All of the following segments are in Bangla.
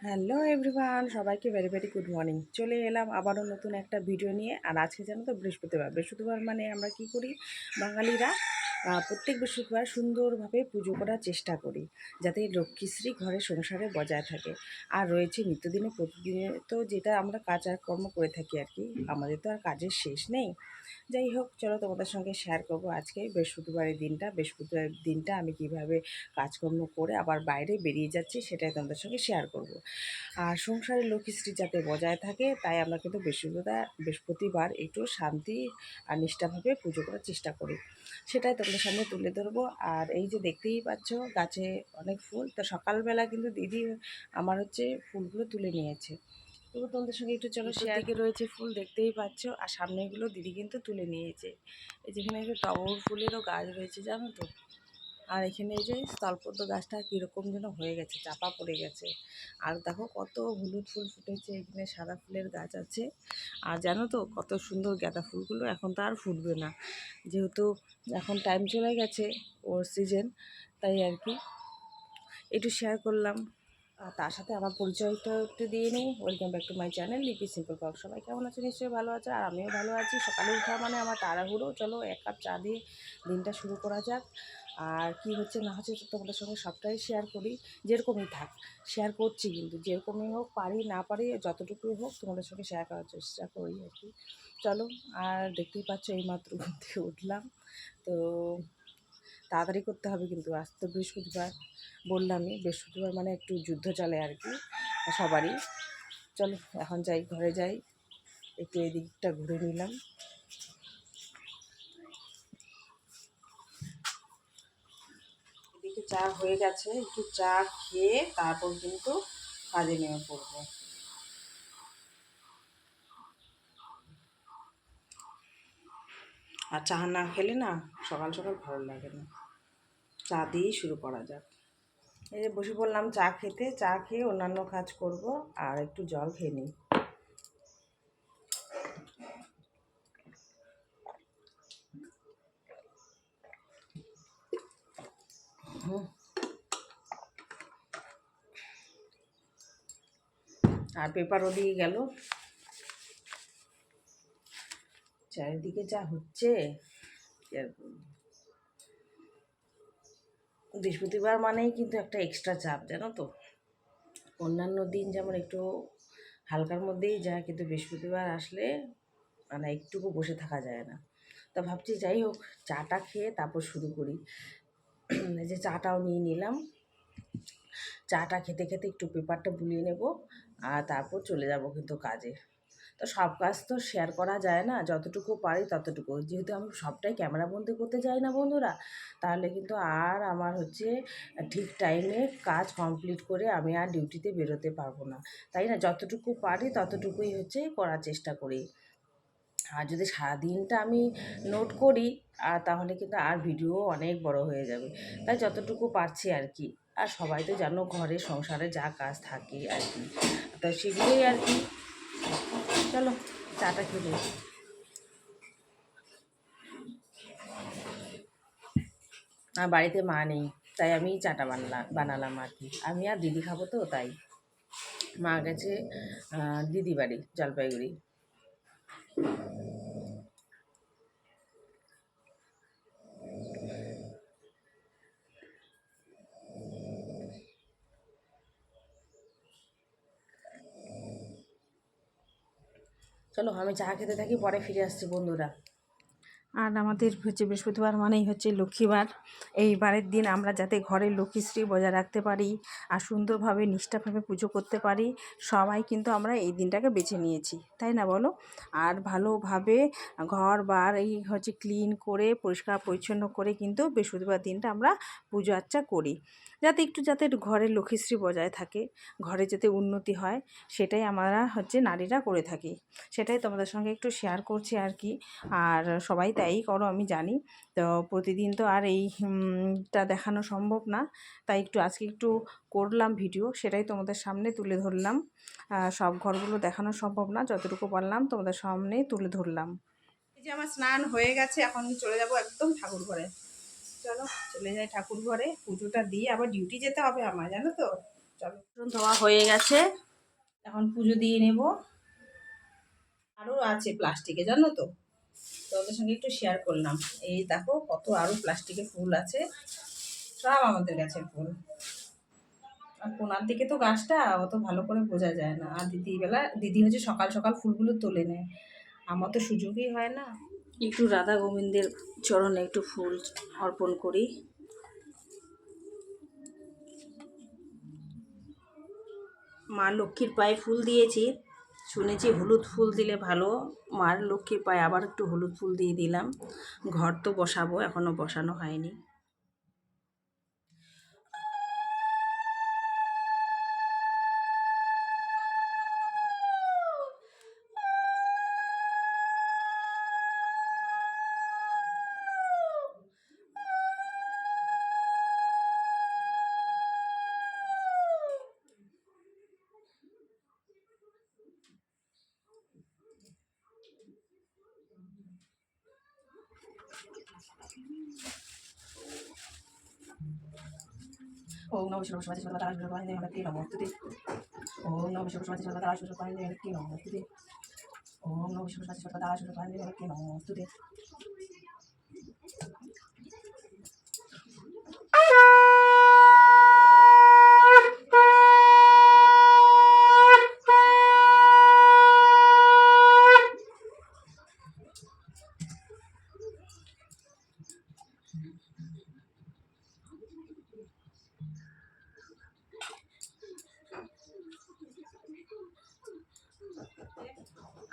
হ্যালো এভরিওয়ান, সবাইকে ভেরি ভেরি গুড মর্নিং। চলে এলাম আবারও নতুন একটা ভিডিও নিয়ে। আর আজকে জানো তো বৃহস্পতিবার মানে আমরা কি করি বাঙালিরা, প্রত্যেক বৃহস্পতিবার সুন্দরভাবে পুজো করার চেষ্টা করি, যাতে লক্ষ্মীশ্রী ঘরে সংসারে বজায় থাকে। আর রয়েছে নিত্যদিনে প্রতিদিনে তো যেটা আমরা কাজকর্ম করে থাকি আর কি, আমাদের তো আর কাজের শেষ নেই। যাই হোক, চলো তোমাদের সঙ্গে শেয়ার করবো আজকে বৃহস্পতিবারের দিনটা আমি কিভাবে কাজকর্ম করে আবার বাইরে বেরিয়ে যাচ্ছি, সেটাই তোমাদের সঙ্গে শেয়ার করব। আর সংসারের লক্ষ্মীশ্রী যাতে বজায় থাকে, তাই আমরা কিন্তু বৃহস্পতিবার একটু শান্তি আর নিষ্ঠাভাবে পুজো করার চেষ্টা করি, সেটাই তোমাদের সামনে তুলে ধরবো। আর এই যে দেখতেই পাচ্ছ গাছে অনেক ফুল, তো সকালবেলা কিন্তু দিদি আমার ফুলগুলো তুলে নিয়েছে। তবু তোমাদের সঙ্গে একটু চলো শেয়ার। দিকে রয়েছে ফুল, দেখতেই পাচ্ছ, আর সামনেগুলো দিদি কিন্তু তুলে নিয়েছে। এই যেখানে একটা টগর ফুলেরও গাছ রয়েছে জানো তো। আর এখানে এই যে স্থলপদ্ম গাছটা কীরকম যেন হয়ে গেছে, চাপা পড়ে গেছে। আর দেখো কত হলুদ ফুল ফুটেছে, এখানে সাদা ফুলের গাছ আছে। আর জানো তো কত সুন্দর গাঁদা ফুলগুলো এখন তো আর ফুটবে না, যেহেতু এখন টাইম চলে গেছে ওর সিজন, তাই আর কি একটু শেয়ার করলাম। আর তার সাথে আমার পরিচয়টা একটু দিয়ে নিই। Welcome back to my channel লিপি সিম্পল ব্লগ। সবাই কেমন আছে? নিশ্চয়ই ভালো আছে, আর আমিও ভালো আছি। সকালে উঠা মানে আমার তাড়াহুড়ো, চলো এক কাপ চা দিয়ে দিনটা শুরু করা যাক। আর কি হচ্ছে না হচ্ছে তোমাদের সঙ্গে সবটাই শেয়ার করি, যেরকমই থাক শেয়ার করছি, কিন্তু যেরকমই হোক, পারি না পারি যতটুকুই হোক তোমাদের সঙ্গে শেয়ার করার চেষ্টা করি আর কি। চলো, আর দেখতেই পাচ্ছ এইমাত্র ঘুম থেকে উঠলাম, তো তাড়াতাড়ি করতে হবে কিন্তু। আজ তো বৃহস্পতিবার, বললামই বৃহস্পতিবার মানে একটু যুদ্ধ চলে আর কি সবারই। চলো এখন যাই, ঘরে যাই, একটু এদিকটা ঘুরে নিলাম। এদিকে চা হয়ে গেছে, একটু চা খেয়ে তারপর কিন্তু কাজে নেমে পড়বো। আর চা না খেলে না সকাল সকাল ভালো লাগে না, চা দিয়েই শুরু করা যাক। এই যে বসে পড়লাম চা খেতে, চা খেয়ে অন্যান্য কাজ করব, আর একটু জল খেয়ে নিই। আর পেপারও দিয়ে গেল, চারিদিকে যা হচ্ছে। বৃহস্পতিবার মানেই কিন্তু একটা এক্সট্রা চাপ জানো তো। অন্যান্য দিন যেমন একটু হালকার মধ্যেই যায়, কিন্তু বৃহস্পতিবার আসলে মানে একটুকু বসে থাকা যায় না। তা ভাবছি যাই হোক, চাটা খেয়ে তারপর শুরু করি। এই যে চাটাও নিয়ে নিলাম, চাটা খেতে খেতে একটু পেপারটা বুলিয়ে নেব, আর তারপর চলে যাব কিন্তু কাজে। তো সব কাজ তো শেয়ার করা যায় না, যতটুকু পারি ততটুকু, যেহেতু আমি সবটাই ক্যামেরাবন্দি করতে যাই না বন্ধুরা, তাহলে কিন্তু আর আমার ঠিক টাইমে কাজ কমপ্লিট করে আমি আর ডিউটিতে বেরোতে পারবো না। তাই না, যতটুকু পারি ততটুকুই করার চেষ্টা করি। আর যদি সারাদিনটা আমি নোট করি, আর তাহলে কিন্তু আর ভিডিও অনেক বড় হয়ে যাবে। তাই যতটুকু পারছি আর কি। আর সবাই তো জানো ঘরে সংসারে যা কাজ থাকে আর কি, তো সেগুলোই আর কি। চলো চাটা খেয়ে নিই। আর বাড়িতে মা নেই, তাই আমি চাটা বানালাম আর কি। আমি আর দিদি খাবো, তো তাই। মা গেছে দিদি বাড়ি জলপাইগুড়ি। চলো আমি চা খেতে থাকি, পরে ফিরে আসছি বন্ধুরা। আর আমাদের বৃহস্পতিবার মানেই লক্ষ্মীবার। এই বারের দিন আমরা যাতে ঘরের লক্ষ্মীশ্রী বজায় রাখতে পারি আর সুন্দরভাবে নিষ্ঠাভাবে পুজো করতে পারি, সবাই কিন্তু আমরা এই দিনটাকে বেছে নিয়েছি, তাই না বলো? আর ভালোভাবে ঘর বার ক্লিন করে পরিষ্কার পরিচ্ছন্ন করে কিন্তু বৃহস্পতিবার দিনটা আমরা পুজো আর্চা করি, যাতে ঘরের লক্ষ্মীশ্রী বজায় থাকে, ঘরে যাতে উন্নতি হয়, সেটাই আমরা নারীরা করে থাকি। সেটাই তোমাদের সঙ্গে একটু শেয়ার করছি আর কি। আর সবাই তাই করো আমি জানি, তো প্রতিদিন তো আর এইটা দেখানো সম্ভব না, তাই আজকে একটু করলাম ভিডিও, সেটাই তোমাদের সামনে তুলে ধরলাম। সব ঘরগুলো দেখানো সম্ভব না, যতটুকু পারলাম তোমাদের সামনে তুলে ধরলাম। এই যে আমার স্নান হয়ে গেছে, এখন চলে যাব একদম ঠাকুর ঘরে। চলো চলে যাই ঠাকুর ঘরে, পুজোটা দিয়ে আবার ডিউটি যেতে হবে আমার, জানো তো। চলো, ধোয়া হয়ে গেছে, এখন পুজো দিয়ে নেব। আরও আছে প্লাস্টিকে, জানো তো, তোমাদের সঙ্গে একটু শেয়ার করলাম। এই দেখো কত আরও প্লাস্টিকে ফুল আছে, সব আমাদের গাছের ফুল। আর কোনার দিকে তো গাছটা অত ভালো করে বোঝা যায় না। আর দিদি হচ্ছে সকাল সকাল ফুলগুলো তুলে নেয়, আমার তো সুযোগই হয় না। একটু রাধা গোবিন্দের চরণে একটু ফুল অর্পণ করি। মা লক্ষ্মীর পায়ে ফুল দিয়েছি, শুনেছি হলুদ ফুল দিলে ভালো। মার লক্ষ্মীর পায়ে আবার একটু হলুদ ফুল দিয়ে দিলাম। ঘর তো বসাবো, এখনও বসানো হয়নি। ওম নমঃ শিবায় শিবায় সর্বদা আশুষ পানি দেবী নমস্তুতে। ওম নমঃ শিবায় সর্বদা আশুষ পানি দেবী নমস্তুতে। ওম নমঃ শিবায় সর্বদা আশুষ পানি দেবী নমস্তুতে।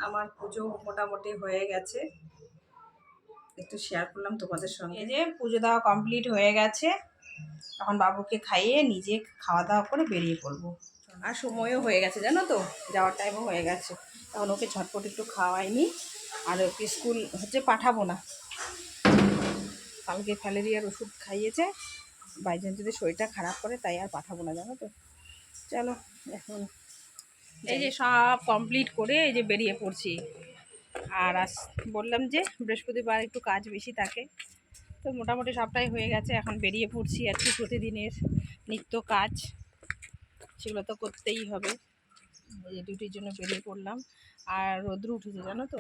আমার পুজো মোটামুটি হয়ে গেছে, একটু শেয়ার করলাম তোমাদের সঙ্গে। এই যে পুজো দেওয়া কমপ্লিট হয়ে গেছে, এখন বাবুকে খাইয়ে নিজে খাওয়া দাওয়া করে বেরিয়ে পড়বো। আর সময়ও হয়ে গেছে, জানো তো, যাওয়ার টাইমও হয়ে গেছে। তখন ওকে ঝটপট একটু খাওয়াইনি, আর ওকে স্কুল হচ্ছে পাঠাবো না। কালকে ফ্যালেরিয়ার ওষুধ খাইয়েছে, বাইজন যদি শরীরটা খারাপ করে, তাই আর পাঠাবো না, জানো তো। চলো এখন এই যে সব কমপ্লিট করে এই যে বেরিয়ে পড়ছি। আর বললাম যে বৃহস্পতিবার একটু কাজ বেশি থাকে, তো মোটামুটি সবটাই হয়ে গেছে। এখন বেরিয়ে পড়ছি আর কি, প্রতিদিনের নিত্য কাজ সেগুলো তো করতেই হবে। এই যে ডিউটির জন্য বেরিয়ে পড়লাম। আর রোদ্রু উঠেছে, জানো তো।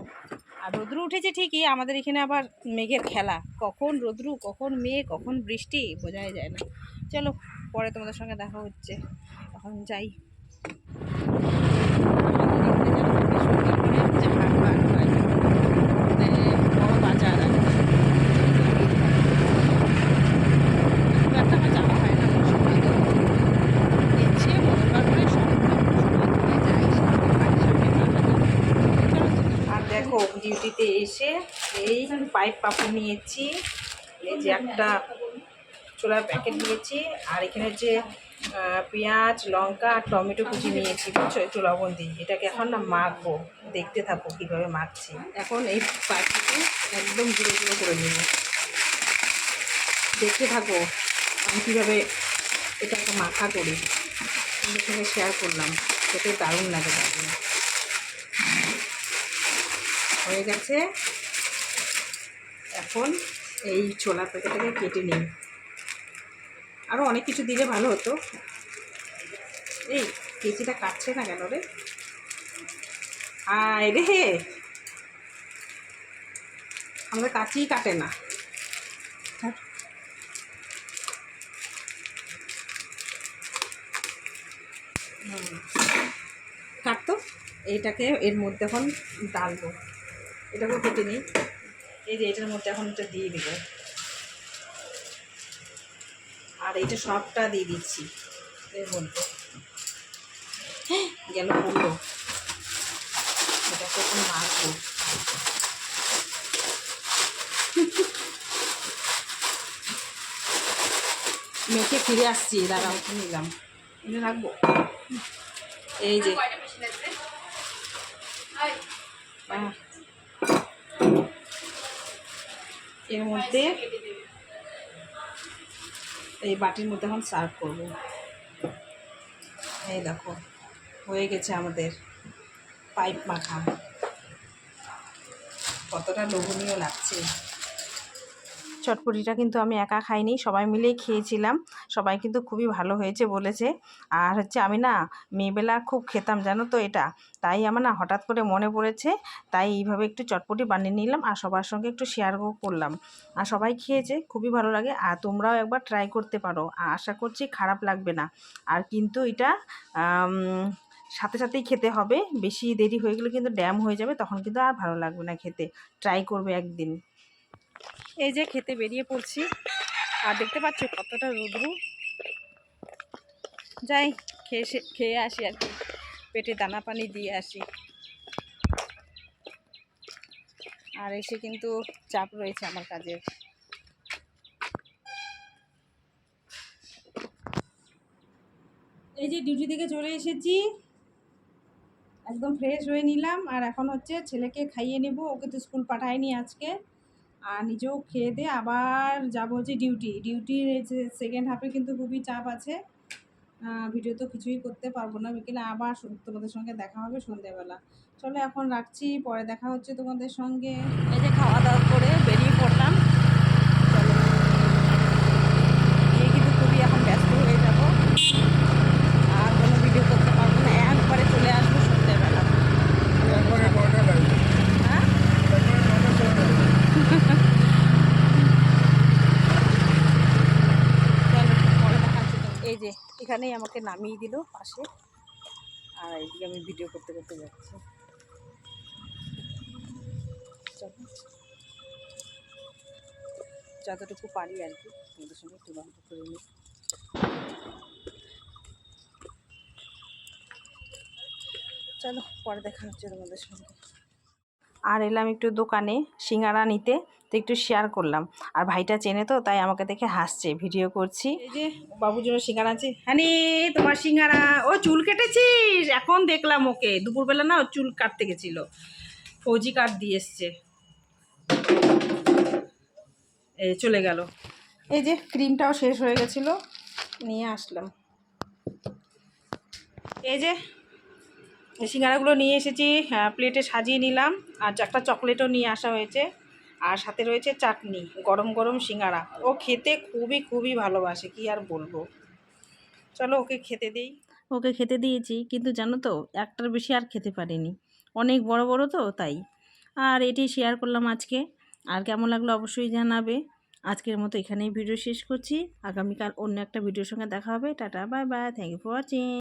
আর রোদ্রু উঠেছে ঠিকই, আমাদের এখানে আবার মেঘের খেলা, কখন রোদ্রু কখন মেঘ কখন বৃষ্টি বোঝাই যায় না। চলো, পরে তোমাদের সঙ্গে দেখা হচ্ছে, এখন যাই। বড় বাজার যাওয়া হয় না, ইচ্ছে মঙ্গলবার করে আর দেখো ডিউটিতে এসে এই পাইপ পাপড় নিয়েছি, এই যে একটা ছোলার প্যাকেট নিয়েছি, আর এখানে যে পেঁয়াজ লঙ্কা আর টমেটো কুচি নিয়েছি, বুঝছো, একটু লবণ দিই। এটাকে এখন না মাখবো, দেখতে থাকো কীভাবে মাখছি। এখন এই পাইপটাকে একদম গুঁড়ো গুঁড়ো করে নিব, দেখতে থাকো আমি কীভাবে এটাকে মাখা করি। আমাদের সঙ্গে শেয়ার করলাম, খেতে দারুণ লাগে, দারুণ হয়ে গেছে। এখন এই ছোলার প্যাকেটটাকে কেটে নিই, আরও অনেক কিছু দিলে ভালো হতো। এই কেজিটা কাটছে না কেন রে? আয় রে, আমাদের কাচিই কাটে না। কাটতো, এইটাকে এর মধ্যে এখন ডালবো, এটাকেও কেটে নিই। এই যে এটার মধ্যে এখন এটা দিয়ে দেবো, আর এইটা সবটা দিয়ে দিচ্ছি এর মধ্যে। গেল পুরো, এটাকে এখন মাখবো। মেখে ফিরে আসছি, দাঁড়াও নিলাম, এনে রাখবো। এই যে এর মধ্যে এই বাটির মধ্যে এখন সার্ভ করবো। এই দেখো হয়ে গেছে আমাদের পাইপ মাখা, কতটা লোভনীয় লাগছে। চটপটিটা কিন্তু আমি একা খাইনি, সবাই মিলেই খেয়েছিলাম। সবাই কিন্তু খুবই ভালো হয়েছে বলেছে। আর হচ্ছে আমি না মেয়েবেলা খুব খেতাম জানো তো এটা, তাই আমার না হঠাৎ করে মনে পড়েছে, তাই এইভাবে একটু চটপটি বানিয়ে নিলাম আর সবার সঙ্গে একটু শেয়ার করলাম। আর সবাই খেয়েছে, খুবই ভালো লাগে। আর তোমরাও একবার ট্রাই করতে পারো, আশা করছি খারাপ লাগবে না। আর কিন্তু এটা সাথে সাথেই খেতে হবে, বেশি দেরি হয়ে গেলে কিন্তু ড্যাম হয়ে যাবে, তখন কিন্তু আর ভালো লাগবে না খেতে। ট্রাই করবে একদিন। এই যে খেতে বেরিয়ে পড়ছি, আর দেখতে পাচ্ছ কতটা রোদ্রু। যাই খেয়ে আসি আর কি, পেটে দানা পানি দিয়ে আসি। আর এসে কিন্তু চাপ রয়েছে আমার কাজের। এই যে ডিউটি থেকে চলে এসেছি, একদম ফ্রেশ হয়ে নিলাম। আর এখন হচ্ছে ছেলেকে খাইয়ে নেব, ওকে তো স্কুল পাঠায়নি আজকে। আর নিজেও খেয়ে দিয়ে আবার যাবো হচ্ছে ডিউটির সেকেন্ড হাফে কিন্তু খুবই চাপ আছে। ভিডিও তো কিছুই করতে পারবো না, বিকেলে আবার তোমাদের সঙ্গে দেখা হবে সন্ধ্যেবেলা। চলো এখন রাখছি, পরে দেখা হচ্ছে তোমাদের সঙ্গে। এই যে খাওয়া দাওয়া করে বেরিয়ে পড়লাম। চলো, গিয়ে কিন্তু খুবই এখন ব্যস্ত হয়ে যাব, আর কোনো ভিডিও করতে পারবো না, একবারে চলে আসবো সন্ধ্যেবেলা। হ্যাঁ এই যে এখানেই আমাকে নামিয়ে দিল পাশে, আর এইদিকে আমি ভিডিও করতে করতে যাচ্ছি। যতটুকু পারি আর কি তোমাদের সঙ্গে একটু গল্প করে নিই। চলো পরে দেখা হচ্ছে তোমাদের সঙ্গে। আর এলাম একটু দোকানে সিঙ্গারা নিতে, তো একটু শেয়ার করলাম। আর ভাইটা চেনে তো, তাই আমাকে দেখে হাসছে, ভিডিও করছি। এই যে বাবুর জন্য সিঙ্গারা আছে। হানি তোমার সিঙ্গারা। ও চুল কেটেছিস? এখন দেখলাম ওকে, দুপুরবেলা না ও চুল কাটতে গেছিল, ফৌজি কাট দিয়ে এসছে, চলে গেল। এই যে ক্রিমটাও শেষ হয়ে গেছিলো, নিয়ে আসলাম। এই যে এই সিঙ্গারাগুলো নিয়ে এসেছি, প্লেটে সাজিয়ে নিলাম। আর একটা চকলেটও নিয়ে আসা হয়েছে, আর সাথে রয়েছে চাটনি। গরম গরম সিঙ্গারা, ও খেতে খুবই খুবই ভালোবাসে, কি আর বলবো। চলো ওকে খেতে দিই। ওকে খেতে দিয়েছি, কিন্তু জানো তো একটার বেশি আর খেতে পারিনি, অনেক বড় বড় তো তাই। আর এটি শেয়ার করলাম আজকে। আর কেমন লাগলো অবশ্যই জানাবে। আজকের মতো এখানেই ভিডিও শেষ করছি, আগামীকাল অন্য একটা ভিডিওর সঙ্গে দেখা হবে। Tata, bye bye, thank you for watching.